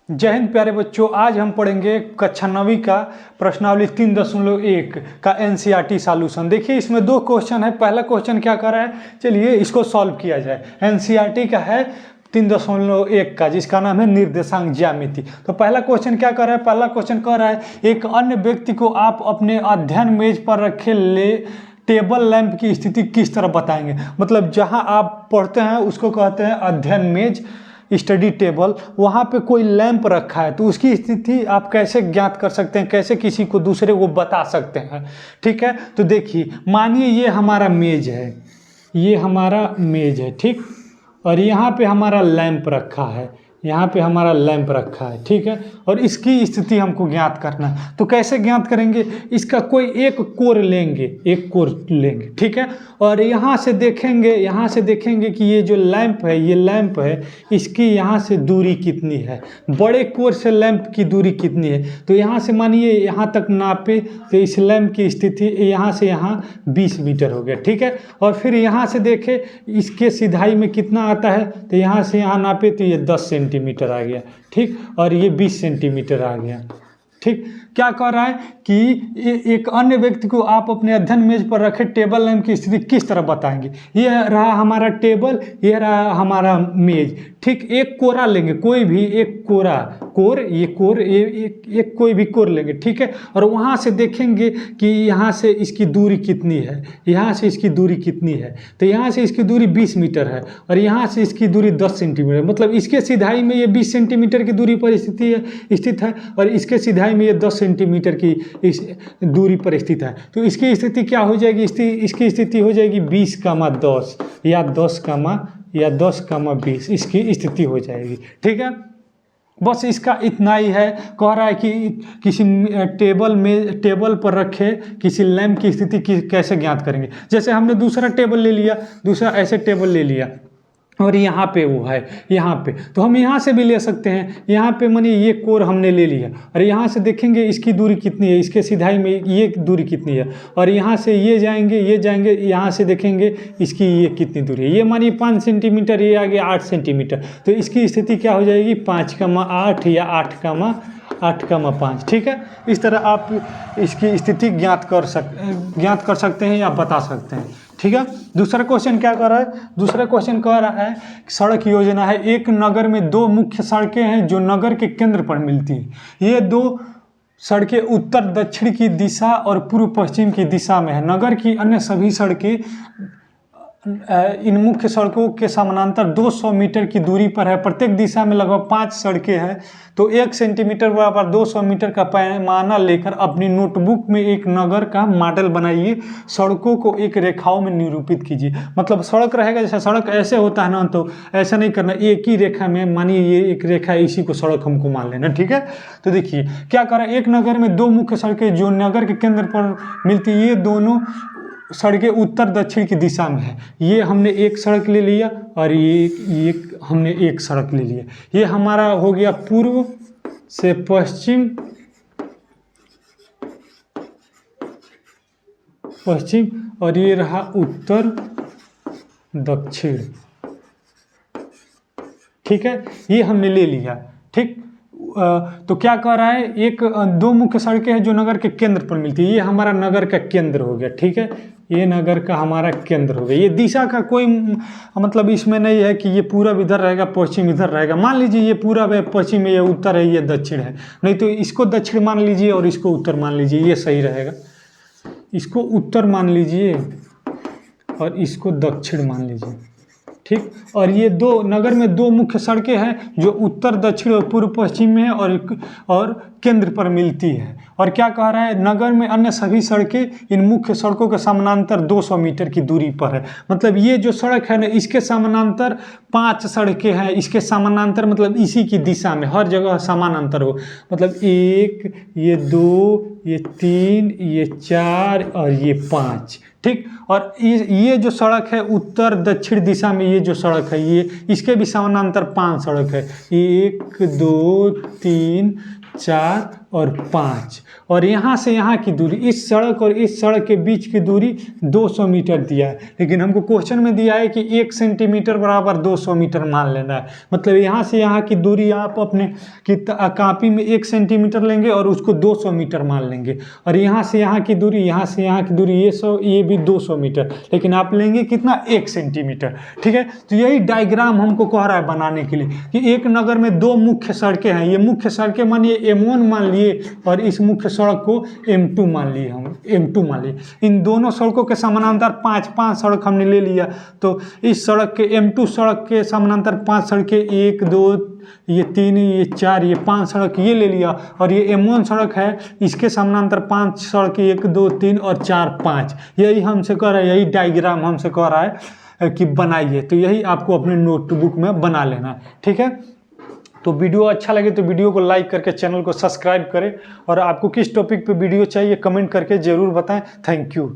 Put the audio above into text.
जय हिंद प्यारे बच्चों, आज हम पढ़ेंगे कक्षा 9वीं का प्रश्नावली 3.1 का एनसीईआरटी सॉल्यूशन। देखिए इसमें दो क्वेश्चन है। पहला क्वेश्चन क्या कर रहा है, चलिए इसको सॉल्व किया जाए। एनसीईआरटी का है 3.1 का, जिसका नाम है निर्देशांक ज्यामिति। तो पहला क्वेश्चन क्या कर रहा है, पहला क्वेश्चन कह रहा है एक अन्य व्यक्ति को आप अपने अध्ययन मेज पर रखे टेबल लैंप की स्थिति किस तरह बताएंगे। मतलब जहां आप पढ़ते हैं उसको कहते हैं अध्ययन मेज, स्टडी टेबल। वहाँ पे कोई लैंप रखा है तो उसकी स्थिति आप कैसे ज्ञात कर सकते हैं, कैसे किसी को दूसरे को बता सकते हैं। ठीक है, तो देखिए मानिए ये हमारा मेज है, ये हमारा मेज है, ठीक, और यहाँ पे हमारा लैंप रखा है, यहाँ पे हमारा लैंप रखा है, ठीक है, और इसकी स्थिति हमको ज्ञात करना है। तो कैसे ज्ञात करेंगे, इसका कोई एक कोर लेंगे, एक कोर लेंगे, ठीक है, और यहाँ से देखेंगे कि ये जो लैंप है, ये लैंप है, इसकी यहाँ से दूरी कितनी है, बड़े कोर से लैंप की दूरी कितनी है। तो यहाँ से मानिए यहाँ तक नापे तो इस लैंप की स्थिति यहाँ से यहाँ 20 मीटर हो गया, ठीक है। और फिर यहाँ से देखे इसके सिधाई में कितना आता है, तो यहाँ से यहाँ नापे तो ये 10 सेंटीमीटर आ गया, ठीक, और ये 20 सेंटीमीटर आ गया, ठीक। क्या कह रहा है कि एक अन्य व्यक्ति को आप अपने अध्ययन मेज पर रखे टेबल लैंप की स्थिति किस तरह बताएंगे। ये रहा हमारा टेबल, ये रहा हमारा मेज, ठीक। एक कोरा लेंगे, कोई भी एक कोरा, एक कोई भी कोर लेंगे, ठीक है, और वहाँ से देखेंगे कि यहाँ से इसकी दूरी कितनी है, यहाँ से इसकी दूरी कितनी है। तो यहाँ से इसकी दूरी 20 मीटर है और यहाँ से इसकी दूरी 10 सेंटीमीटर, मतलब इसके सिधाई में ये 20 सेंटीमीटर की दूरी पर स्थित है और इसके सिधाई में ये 10 सेंटीमीटर की इस दूरी पर स्थित है। तो इसकी स्थिति क्या हो जाएगी, इसकी स्थिति हो जाएगी 20, 10 या 10, इसकी स्थिति हो जाएगी, ठीक है। बस इसका इतना ही है। कह रहा है कि किसी टेबल पर रखे किसी लैंप की स्थिति कैसे ज्ञात करेंगे। जैसे हमने दूसरा टेबल ले लिया, दूसरा ऐसे टेबल ले लिया और यहाँ पे वो है, यहाँ पे, तो हम यहाँ से भी ले सकते हैं। यहाँ पे मानिए ये कोर हमने ले लिया और यहाँ से देखेंगे इसकी दूरी कितनी है, इसके सिधाई में ये दूरी कितनी है, और यहाँ से ये जाएंगे, यहाँ से देखेंगे इसकी ये कितनी दूरी है। ये मानिए 5 सेंटीमीटर, ये आगे 8 सेंटीमीटर। तो इसकी स्थिति क्या हो जाएगी, 5,8 या 8,5, ठीक है। इस तरह आप इसकी स्थिति ज्ञात कर सकते हैं या बता सकते हैं, ठीक है। दूसरा क्वेश्चन क्या कर रहा है, दूसरा क्वेश्चन कह रहा है सड़क योजना है। एक नगर में 2 मुख्य सड़कें हैं जो नगर के केंद्र पर मिलती हैं। ये 2 सड़कें उत्तर दक्षिण की दिशा और पूर्व पश्चिम की दिशा में है। नगर की अन्य सभी सड़कें इन मुख्य सड़कों के समानांतर 200 मीटर की दूरी पर है। प्रत्येक दिशा में लगभग 5 सड़कें हैं। तो 1 सेंटीमीटर बराबर 200 मीटर का पैमाना लेकर अपनी नोटबुक में एक नगर का मॉडल बनाइए। सड़कों को एक रेखाओं में निरूपित कीजिए। मतलब सड़क रहेगा, जैसे सड़क ऐसे होता है ना, तो ऐसा नहीं करना, एक ही रेखा में, मानिए ये एक रेखा है, इसी को सड़क हमको मान लेना, ठीक है। तो देखिए क्या करें, एक नगर में 2 मुख्य सड़कें जो नगर के केंद्र पर मिलती है, ये दोनों सड़कें उत्तर दक्षिण की दिशा में है। ये हमने एक सड़क ले लिया और ये हमने एक सड़क ले लिया। ये हमारा हो गया पूर्व से पश्चिम, और ये रहा उत्तर दक्षिण, ठीक है। ये हमने ले लिया, ठीक। तो क्या कह रहा है, 2 मुख्य सड़कें हैं जो नगर के केंद्र पर मिलती है। ये हमारा नगर का केंद्र हो गया, ठीक है, ये नगर का हमारा केंद्र हो गया। ये दिशा का कोई मतलब इसमें नहीं है कि ये पूरब इधर रहेगा, पश्चिम इधर रहेगा। मान लीजिए ये पूरब है, पश्चिम है, ये उत्तर है, ये दक्षिण है, नहीं तो इसको दक्षिण मान लीजिए और इसको उत्तर मान लीजिए, ये सही रहेगा। इसको उत्तर मान लीजिए और इसको दक्षिण मान लीजिए, ठीक। और ये 2 नगर में 2 मुख्य सड़कें हैं जो उत्तर दक्षिण और पूर्व पश्चिम में और केंद्र पर मिलती है। और क्या कह रहा है, नगर में अन्य सभी सड़कें इन मुख्य सड़कों के समानांतर 200 मीटर की दूरी पर है। मतलब ये जो सड़क है ना, इसके समानांतर 5 सड़कें हैं। इसके समानांतर मतलब इसी की दिशा में, हर जगह समानांतर हो, मतलब 1, ये 2, ये 3, ये 4 और ये 5, ठीक। और ये जो सड़क है उत्तर दक्षिण दिशा में, ये जो सड़क है, ये इसके भी समानांतर 5 सड़क है, 1, 2, 3, 4 और 5, और यहाँ से यहाँ की दूरी, इस सड़क और इस सड़क के बीच की दूरी 200 मीटर दिया है, लेकिन हमको क्वेश्चन में दिया है कि 1 सेंटीमीटर बराबर 200 मीटर मान लेना है। मतलब यहाँ से यहाँ की दूरी आप अपने कॉपी में 1 सेंटीमीटर लेंगे और उसको 200 मीटर मान लेंगे, और यहाँ से यहाँ की दूरी, यहाँ से यहाँ की दूरी ये भी 200 मीटर, लेकिन आप लेंगे कितना, 1 सेंटीमीटर। ठीक है, तो यही डायग्राम हमको कह रहा है बनाने के लिए कि एक नगर में 2 मुख्य सड़कें हैं। ये मुख्य सड़कें मानिए M1 मान लिए और इस मुख्य सड़क को M2 मान लिए, हम M2 मान लिए। इन दोनों सड़कों के समानांतर 5 सड़क हमने ले लिया, तो इस सड़क के M2 सड़क के समानांतर 5 सड़कें, 1 2 ये 3 ये 4 ये 5 सड़क ये ले लिया, और ये M1 सड़क है, इसके समानांतर 5 सड़क, 1 2 3 और 4 5। यही हमसे कह रहा है, यही डायग्राम हमसे कह रहा है कि बनाइए। तो यही आपको अपने नोटबुक में बना लेना है। ठीक है, तो वीडियो अच्छा लगे तो वीडियो को लाइक करके चैनल को सब्सक्राइब करें, और आपको किस टॉपिक पे वीडियो चाहिए कमेंट करके ज़रूर बताएं। Thank you.